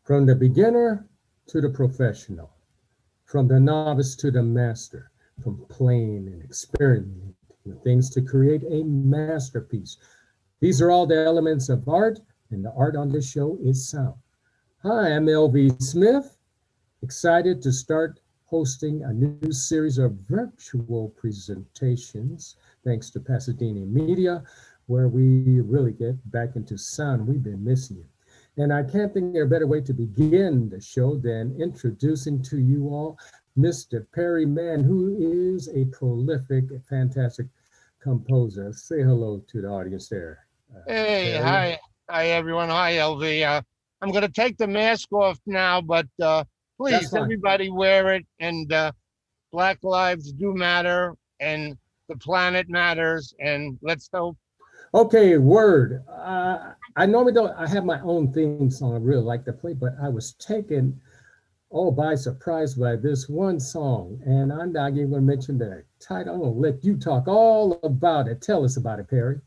From the beginner to the professional, from the novice to the master, from playing and experimenting with things to create a masterpiece. These are all the elements of art, and the art on this show is sound. Hi, I'm LV Smith, excited to start hosting a new series of virtual presentations, thanks to Pasadena Media, where we really get back into sound. We've been missing you. And I can't think of a better way to begin the show than introducing to you all Mr. Perry Mann, who is a prolific, fantastic composer. Say hello to the audience there. Hey, Perry. hi, everyone. Hi, LV. I'm going to take the mask off now, but That's please, fine. everybody wear it. And Black lives do matter, and the planet matters. And let's hope. Okay, word. I normally don't. I have my own theme song I really like to play, but I was taken by surprise by this one song, and I'm not even going to mention the title. I'm going to let you talk all about it. Tell us about it, Perry.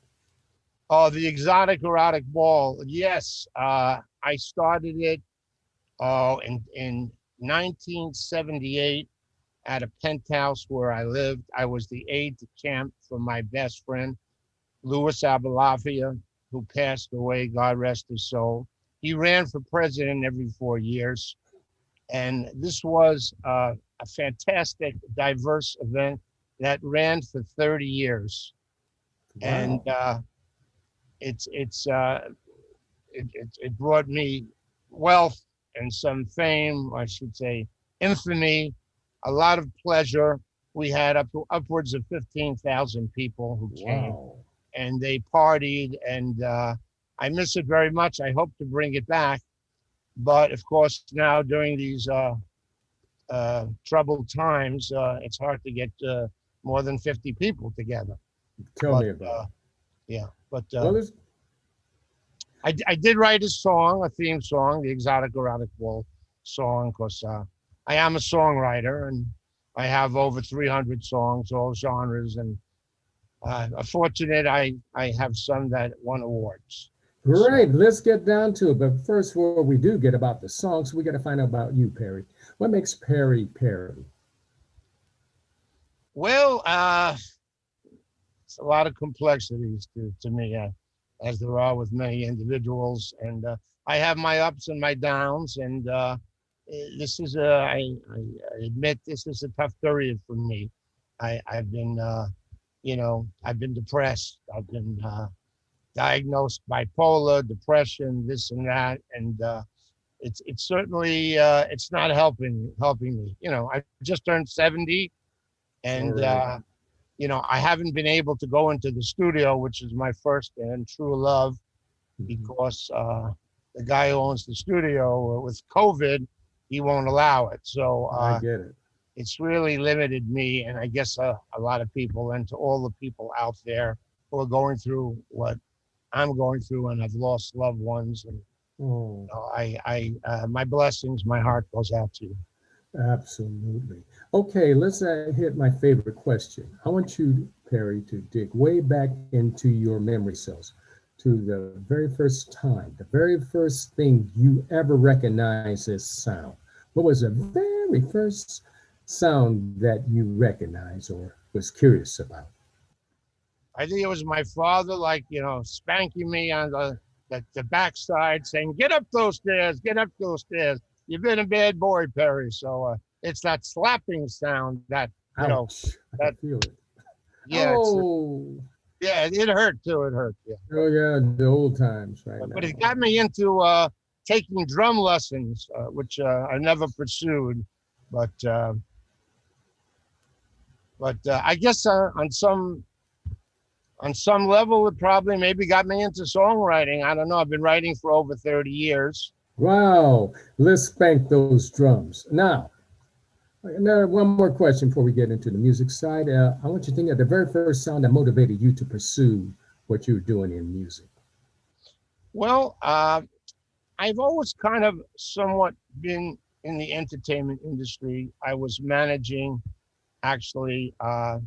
Oh, the exotic erotic ball. Yes, I started it in 1978 at a penthouse where I lived. I was the aide de camp for my best friend, Louis Abalafia, who passed away, God rest his soul. He ran for president every 4 years. And this was a fantastic, diverse event that ran for 30 years. And Wow. it brought me wealth and some fame, I should say, infamy, a lot of pleasure. We had upwards of 15,000 people who came, Wow. and they partied, and I miss it very much. I hope to bring it back, but of course now during these troubled times, it's hard to get more than 50 people together. Tell But me about it. yeah, but Well, it's I did write a song, a theme song, the Exotic Erotic Ball song, because I am a songwriter, and I have over 300 songs, all genres, and fortunate I have some that won awards. So, great. Let's get down to it. But first, before we do get about the songs, we got to find out about you, Perry. What makes Perry Perry? well, it's a lot of complexities to me, as there are with many individuals, and I have my ups and my downs, and this is I admit this is a tough period for me. I've been I've been depressed. I've been diagnosed bipolar, depression, this and that, and it's certainly it's not helping me. I just turned 70, and Word. I haven't been able to go into the studio, which is my first and true love, Mhm. because the guy who owns the studio with COVID, he won't allow it. So I get it. it's really limited me, and I guess a lot of people, and to all the people out there who are going through what I'm going through and have lost loved ones. And Oh, my blessings, my heart goes out to you. absolutely. Okay, let's hit my favorite question. I want you, Perry, to dig way back into your memory cells to the very first time, the very first thing you ever recognized as sound. What was the very first sound that you recognized or was curious about? I think it was my father, like, spanking me on the backside, saying, "Get up those stairs, get up those stairs. You've been a bad boy, Perry." So it's that slapping sound that, Ouch, I can that, feel it. yeah, Oh, it hurt too. It hurt. Yeah. oh yeah, the old times right But it now. got me into taking drum lessons, which I never pursued. But I guess on some level, it probably maybe got me into songwriting. I don't know. I've been writing for over 30 years. Wow, let's spank those drums. Now, one more question before we get into the music side. I want you to think of the very first sound that motivated you to pursue what you're doing in music. Well, I've always kind of somewhat been in the entertainment industry. I was managing, actually, a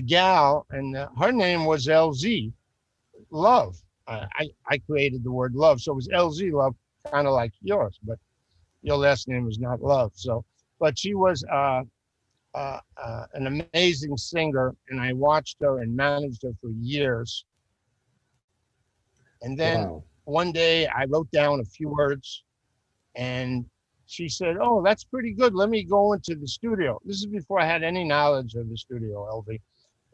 gal, and her name was LZ, Love. I created the word love, so it was LZ Love, kind of like yours. But your last name is not Love. So, but she was an amazing singer, and I watched her and managed her for years. And then Wow. one day I wrote down a few words, and she said, "Oh, that's pretty good. Let me go into the studio." This is before I had any knowledge of the studio, LV.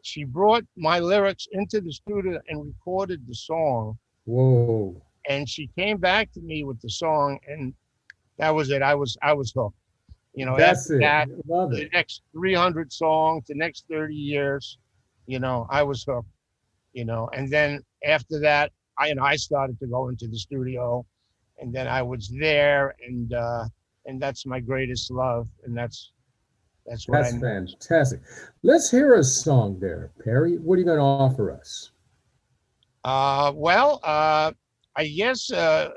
She brought my lyrics into the studio and recorded the song. Whoa. And she came back to me with the song, and that was it. I was hooked. That's After it. that, Love the it. next 300 songs, the next 30 years, I was hooked. And then after that, I started to go into the studio, and then I was there, and that's my greatest love, and that's what I That's know. fantastic. Let's hear a song there, Perry. What are you going to offer us? Well, I guess a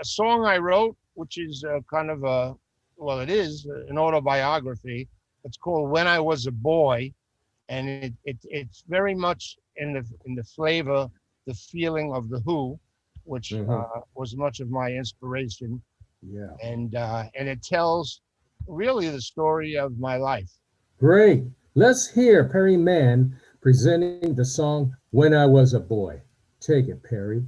song I wrote, which is kind of well, it is an autobiography. It's called "When I Was a Boy," and it's very much in the flavor, the feeling of the Who, which Hmm. was much of my inspiration, Yeah. and it tells really the story of my life. Great. Let's hear Perry Mann presenting the song When I Was a Boy. Take it, Perry.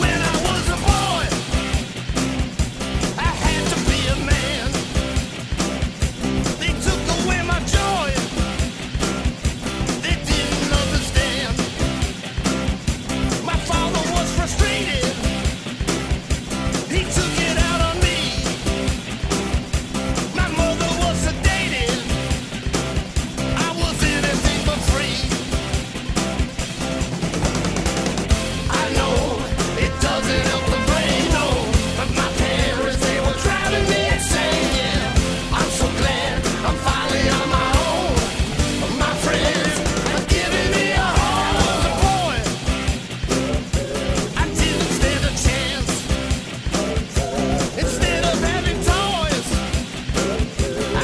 When I was a boy, I had to be a man. They took away my joy. They didn't understand. My father was frustrated. He took it out on me. My mother was sedated. I was anything but free. I know it doesn't help the brain, no. But my parents, they were driving me insane, yeah. I'm so glad I'm finally on my own. My friends are giving me a home. As a boy, I didn't stand a chance. Instead of having toys,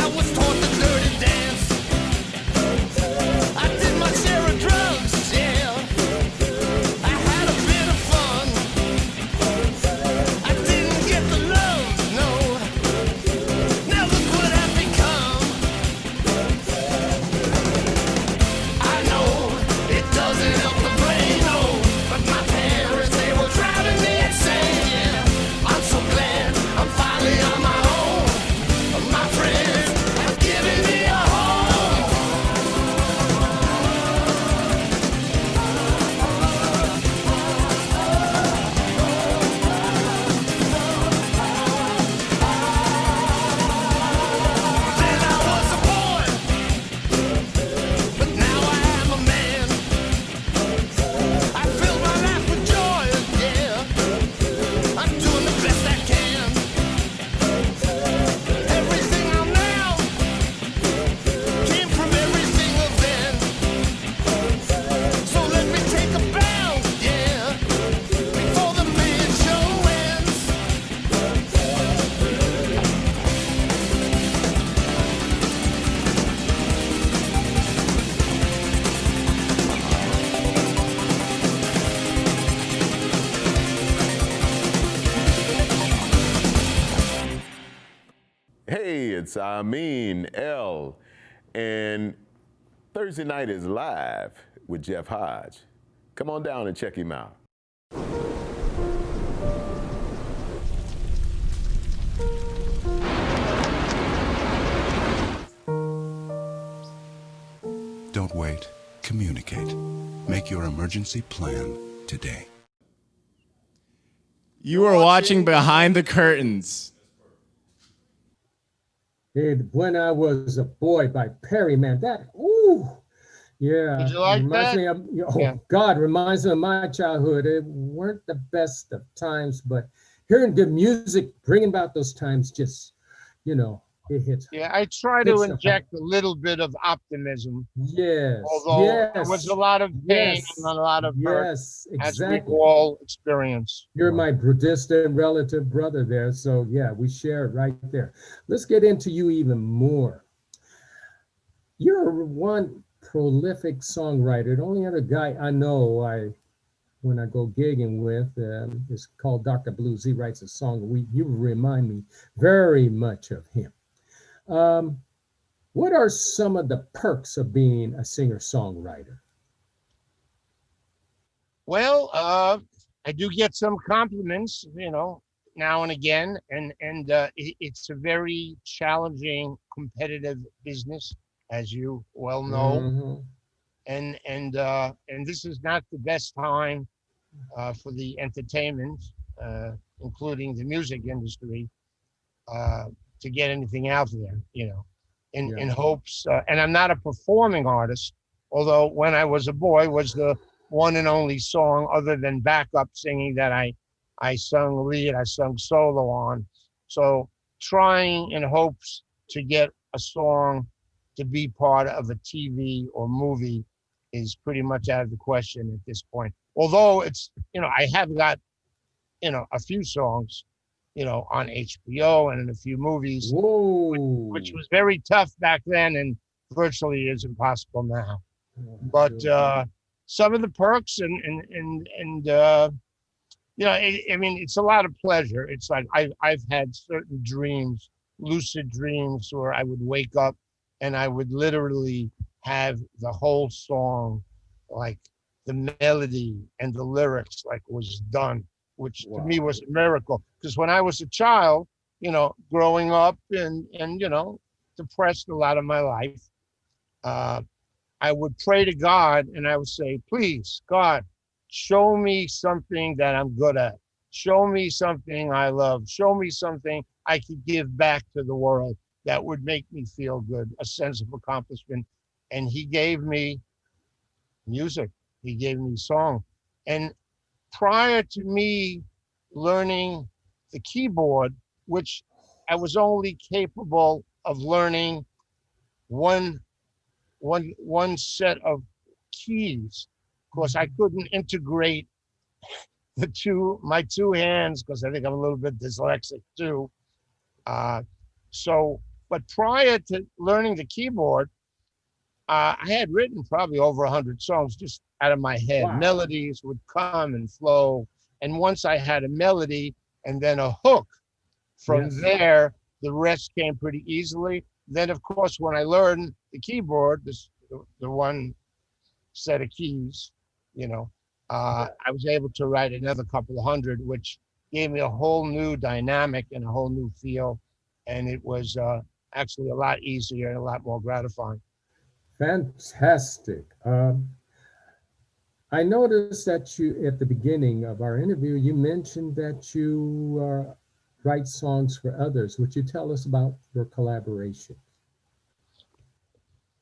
I was taught the dirty dance. I did my share of drugs, yeah. I had a bit of fun. I didn't get the love, no. Now look what I've become. I know it doesn't help the brain, no. But my parents, they were driving me insane, yeah. I'm so glad I'm finally on my own. My friends have given me a home. Then I was a boy, but now I am a man. I fill my life with joy, yeah. I'm doing the best I can. Everything I'm now came from everything of then. So let me take a bow, yeah, before the main show ends. Hey, it's Amin L. And Thursday night is live with Jeff Hodge. Come on down and check him out. Don't wait. Communicate. Make your emergency plan today. You are watching Behind the Curtains. Hey, When I Was a Boy by Perry Mann. Yeah. Did you like reminds that? me of, Yeah. God, reminds me of my childhood. It weren't the best of times, but hearing good music, bringing about those times just, it hits. Yeah, I try to Hits the inject a little bit of optimism, Yes, although there was a yes, lot of pain and yes, a lot of hurt, yes, as we exactly. all experience. You're my distant relative brother there, so yeah, we share it right there. Let's get into you even more. You're one prolific songwriter. The only other guy I know when I go gigging with is called Dr. Blues. He writes a song. You remind me very much of him. Um, what are some of the perks of being a singer-songwriter? Well, I do get some compliments, now and again, and it's a very challenging, competitive business, as you well know, Mhm. and this is not the best time for the entertainment, uh, including the music industry, uh, to get anything out there, in Yeah. hopes. And I'm not a performing artist, although when I was a boy was the one and only song other than backup singing that I sung lead, I sung solo on. So trying in hopes to get a song to be part of a TV or movie is pretty much out of the question at this point. Although I have got, a few songs, on HBO and in a few movies, which Whoa. was very tough back then and virtually is impossible now. But some of the perks I mean, it's a lot of pleasure. It's like I've had certain dreams, lucid dreams, where I would wake up and I would literally have the whole song, like the melody and the lyrics, like was done, which to me Wow. was a miracle. Because when I was a child, growing up and depressed a lot of my life, uh, I would pray to God and I would say, please, God, show me something that I'm good at. Show me something I love. Show me something I could give back to the world that would make me feel good, a sense of accomplishment. And He gave me music. He gave me song. And prior to me learning the keyboard, which I was only capable of learning one one set of keys. Of course, I couldn't integrate my two hands because I think I'm a little bit dyslexic too. Uh, but prior to learning the keyboard, I had written probably over 100 songs just out of my head. Wow. Melodies would come and flow, and once I had a melody and then a hook, from Yes. there the rest came pretty easily. Then, of course, when I learned the keyboard, the one set of keys, I was able to write another couple of hundred, which gave me a whole new dynamic and a whole new feel. And it was actually a lot easier and a lot more gratifying. Fantastic. I noticed that you, at the beginning of our interview, you mentioned that you write songs for others. Would you tell us about your collaboration?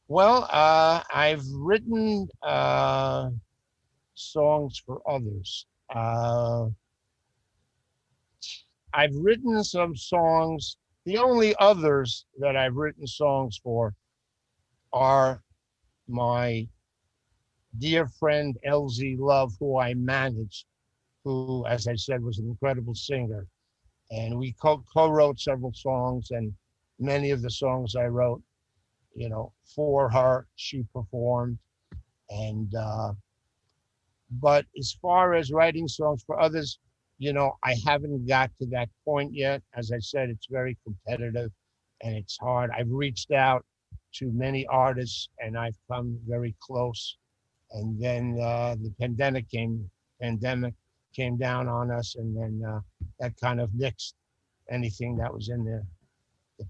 Well, I've written songs for others. I've written some songs. The only others that I've written songs for are my dear friend LZ Love, who I managed, who, as I said, was an incredible singer. And we co-wrote several songs, and many of the songs I wrote, for her, she performed. And but as far as writing songs for others, I haven't got to that point yet. As I said, it's very competitive and it's hard. I've reached out to many artists and I've come very close. And then the pandemic came down on us, and then that kind of nixed anything that was in the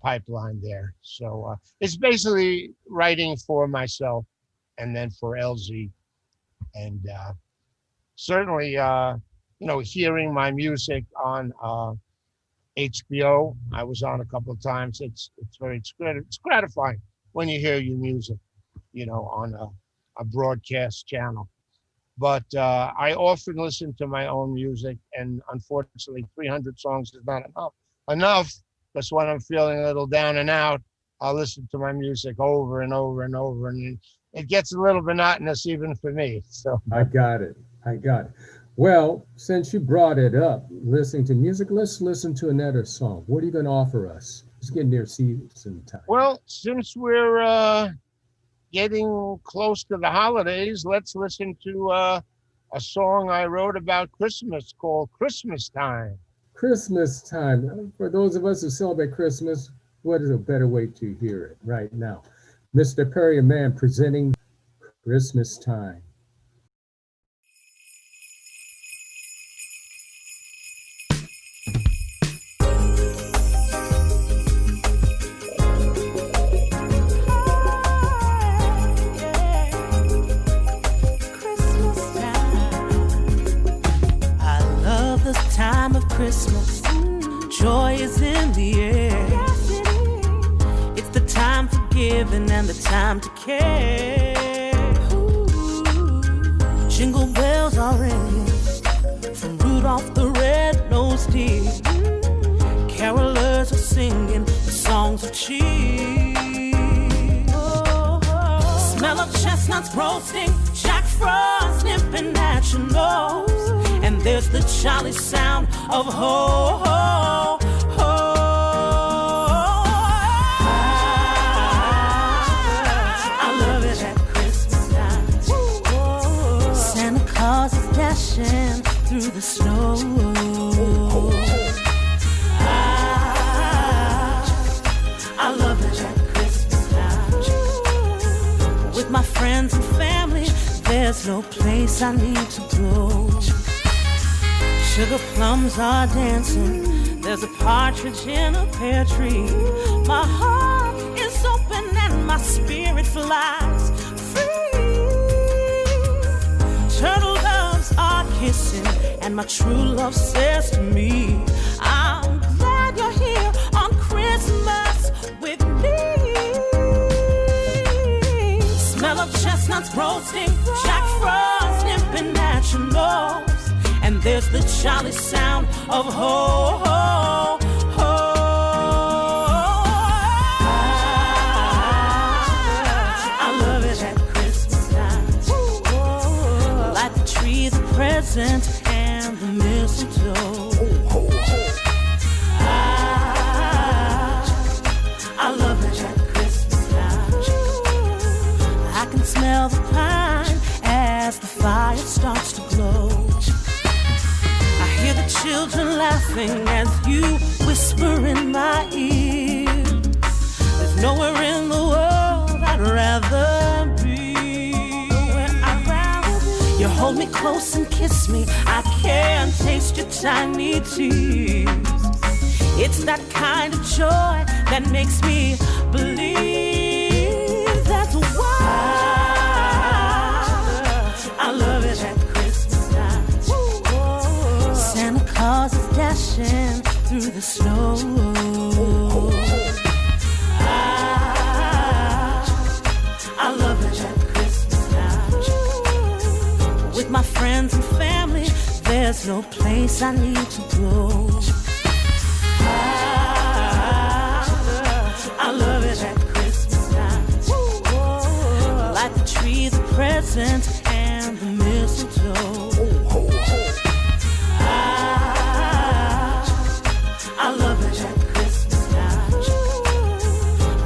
pipeline there. So it's basically writing for myself and then for LZ. And certainly, hearing my music on HBO, I was on a couple of times. It's gratifying when you hear your music, on a broadcast channel. But I often listen to my own music, and unfortunately, 300 songs is not enough because when I'm feeling a little down and out, I'll listen to my music over and over and over, and it gets a little monotonous even for me. So I got it. Well, since you brought it up, listening to music, let's listen to another song. What are you going to offer us? It's getting near season time. well, since we're getting close to the holidays, let's listen to a song I wrote about Christmas called Christmas Time. Christmas time. For those of us who celebrate Christmas, what is a better way to hear it right now? Mr. Perry and Mann presenting Christmas Time. Christmas, joy is in the air. Yes, it is. It's the time for giving and the time to care. Ooh. Jingle bells are ringing from Rudolph the red-nosed deer. Carolers are singing the songs of cheer. Oh. Smell of chestnuts roasting, Jack Frost nipping at your nose. And there's the jolly sound of ho, ho, ho. I love it at Christmas time. Santa Claus is dashing through the snow. I love it at Christmas time. With my friends and family, there's no place I need to go. Sugar plums are dancing, there's a partridge in a pear tree. My heart is open and my spirit flies free. Turtle doves are kissing and my true love says to me, I'm glad you're here on Christmas with me. Smell of chestnuts roasting, Jack Frost nipping at your nose. And there's the jolly sound of ho, ho, ho. I love it at Christmas time. Light the tree, the presents, and the mistletoe. I love it at Christmas time. I can smell the pine as the fire starts to glow. Hear the children laughing as you whisper in my ear. There's nowhere in the world I'd rather be. You hold me close and kiss me. I can taste your tiny tears. It's that kind of joy that makes me believe. That's why I love it at Christmas time. Santa Claus is dashing through the snow. I love it at Christmas time. With my friends and family, there's no place I need to go. I love it at Christmas time. Light the tree, the presents, and the mistletoe. I love it at Christmas time.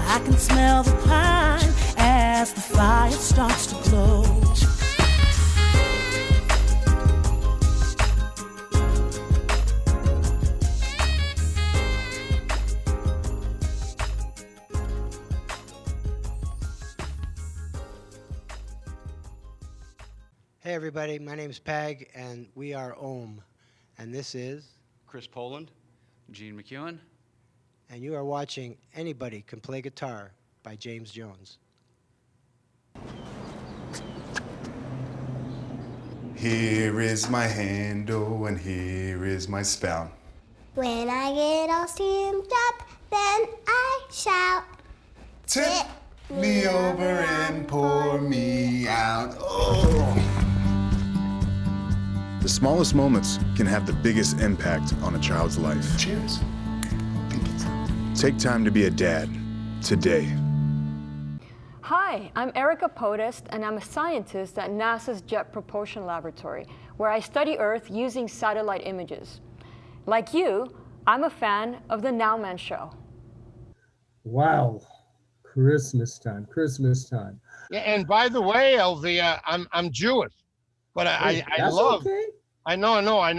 I can smell the pine as the fire starts to glow. Hey everybody, my name is Peg and we are Ohm. And this is Chris Poland, Gene McEwen. And you are watching Anybody Can Play Guitar by James Jones. Here is my handle and here is my spout. When I get all steamed up, then I shout. Tip me over and pour me out. Oh. The smallest moments can have the biggest impact on a child's life. Cheers. Take time to be a dad today. Hi, I'm Erica Podest, and I'm a scientist at NASA's Jet Propulsion Laboratory, where I study Earth using satellite images. Like you, I'm a fan of the Now Man Show. Wow. Christmas time, Christmas time. Yeah, and by the way, Elvia, I'm Jewish, but I That's love. okay. I know. I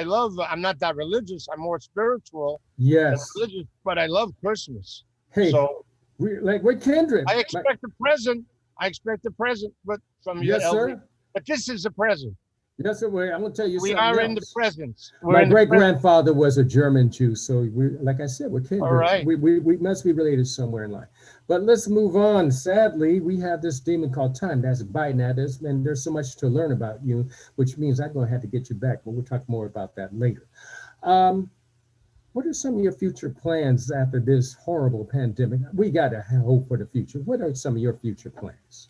love. I'm not that religious. I'm more spiritual than Yes. religious, but I love Christmas. Hey, So we're kindred. I expect a present. I expect a present, but from you, Yes, Elvia. sir. But this is a present. Yes, sir. I'm going to tell you We something are else. in the presence. My great-grandfather was a German Jew, so like I said, we're kindred. All right. We must be related somewhere in life. But let's move on. Sadly, we have this demon called time that's biting at us, and there's so much to learn about you, which means I'm going to have to get you back, but we'll talk more about that later. What are some of your future plans after this horrible pandemic? We got to hope for the future. What are some of your future plans?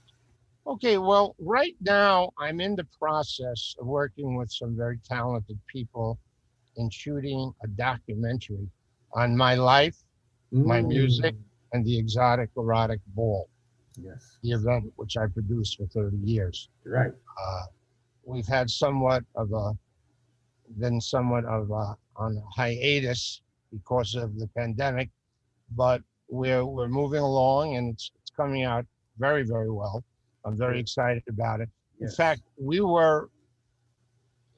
Okay, well, right now I'm in the process of working with some very talented people in shooting a documentary on my life, my music, and the Exotic Erotic Ball. Yes. The event which I produced for 30 years. Right. We've had been somewhat of on a hiatus because of the pandemic, but we're moving along, and it's coming out very, very well. I'm very excited about it. Yes. In fact, we were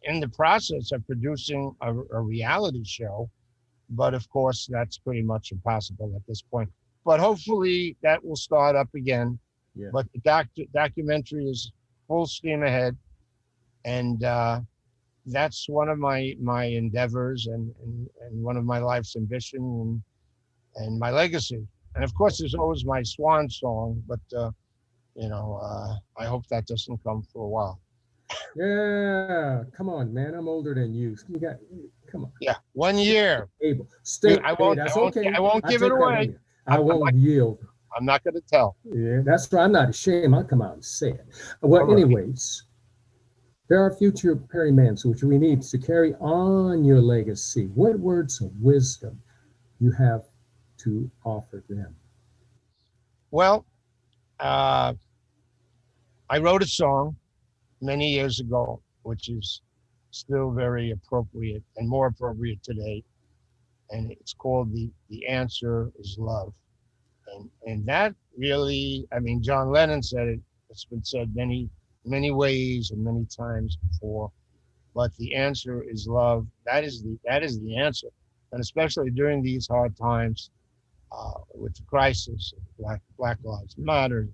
in the process of producing a reality show, but of course that's pretty much impossible at this point. But hopefully that will start up again. Yeah. But the documentary is full steam ahead, and that's one of my endeavors and one of my life's ambition and my legacy. And of course, there's always my swan song, but I hope that doesn't come for a while. Yeah, come on, man. I'm older than you. Come on. Yeah, 1 year. Able. Stay. I won't give it away. I won't yield. I'm not going to tell. Yeah, that's right. I'm not ashamed. I'll come out and say it. Well, anyways, there are future Perry Manns which we need to carry on your legacy. What words of wisdom you have to offer them? Well, I wrote a song many years ago, which is still very appropriate and more appropriate today. And it's called The Answer is Love. And that really, I mean, John Lennon said it. It's been said many, many ways and many times before. But the answer is love. That is the answer. And especially during these hard times with the crisis of Black Lives Matter,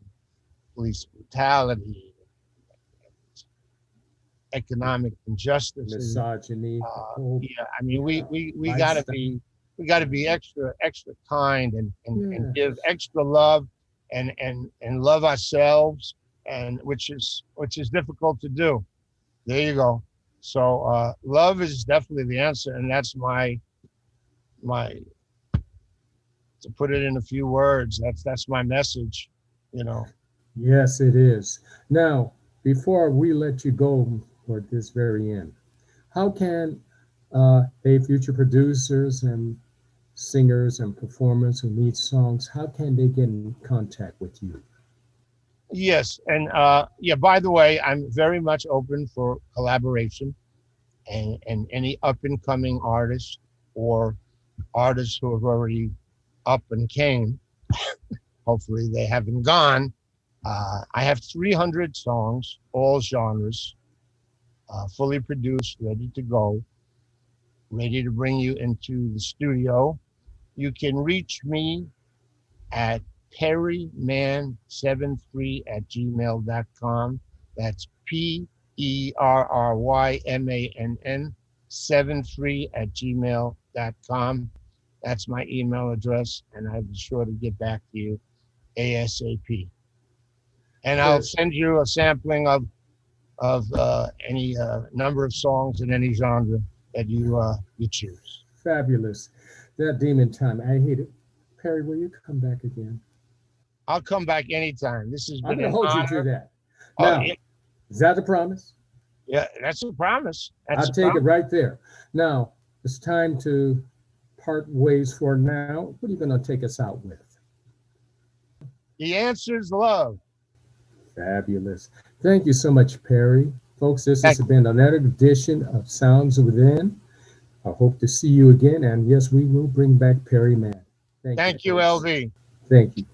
police brutality, economic injustice, misogyny. Yeah, I mean, we gotta be extra kind and give extra love and love ourselves, and which is difficult to do. There you go. So love is definitely the answer, and that's my to put it in a few words. That's my message, Yes, it is. Now, before we let you go for this very end, how can future producers and singers and performers who need songs, how can they get in contact with you? Yes, and by the way, I'm very much open for collaboration and any up and coming artists or artists who have already up and came. Hopefully they haven't gone. I have 300 songs, all genres, fully produced, ready to go, ready to bring you into the studio. You can reach me at perryman73@gmail.com. That's PERRYMANN 73@gmail.com. That's my email address, and I'll be sure to get back to you ASAP. And I'll send you a sampling of any number of songs in any genre that you choose. Fabulous. That demon time, I hate it. Perry, will you come back again? I'll come back anytime. This has been I'm going to hold you to that. Oh, Now, yeah. Is that a promise? Yeah, that's a promise. I'll take it right there. Now, it's time to part ways for now. What are you going to take us out with? The answer's love. Fabulous. Thank you so much, Perry. Folks, this has been another edition of Sounds Within. I hope to see you again. And yes, we will bring back Perry Mann. Thank you, LV. Thank you.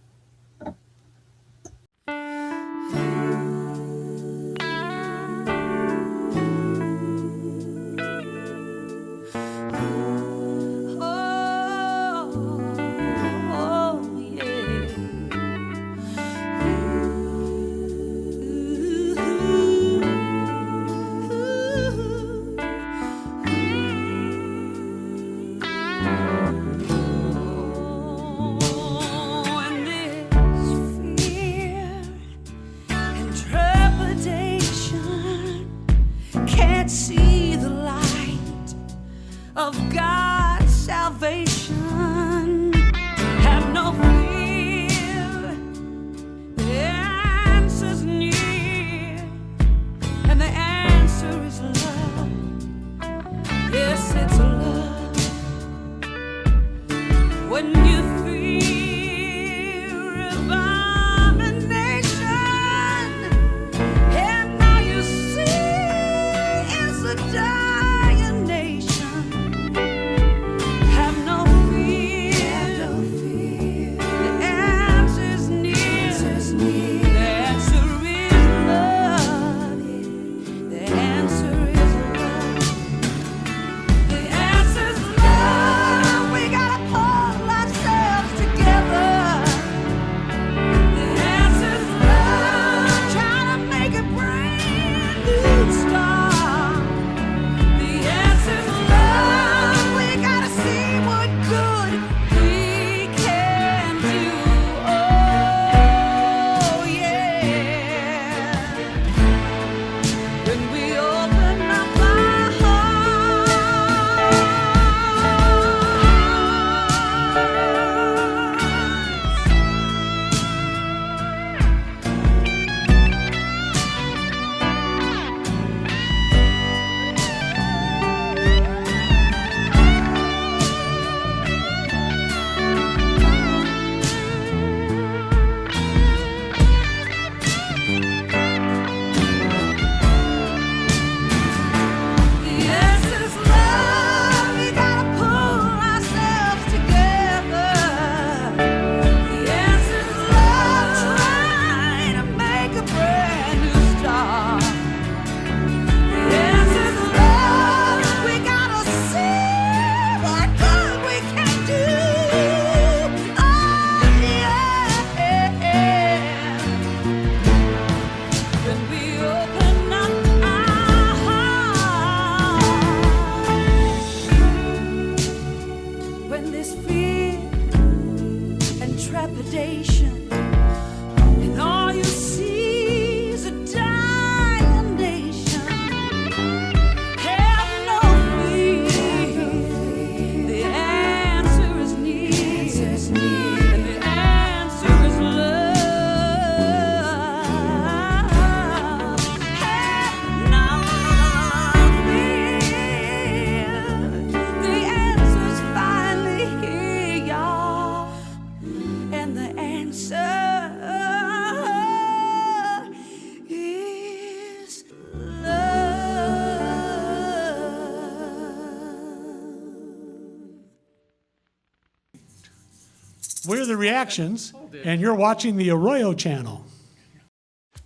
We're the Reactions, and you're watching the Arroyo channel.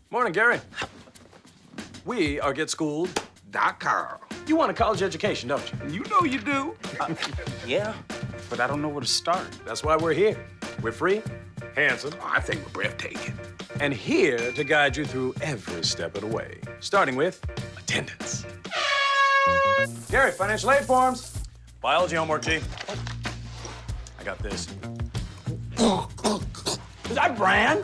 Morning, Gary. We are GetSchooled.com. You want a college education, don't you? You know you do. Yeah, but I don't know where to start. That's why we're here. We're free, handsome. I think we're breathtaking. And here to guide you through every step of the way, starting with attendance. Gary, financial aid forms. Biology homework, G. I got this. Is that Bran?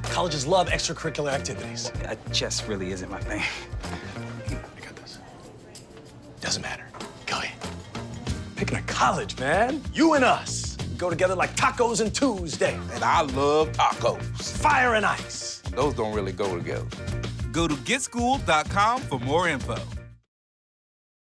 Colleges love extracurricular activities. Chess really isn't my thing. I got this. Doesn't matter. Go ahead. Picking a college, man. You and us. Go together like tacos and Tuesday. And I love tacos. Fire and ice. Those don't really go together. Go to getschooled.com for more info.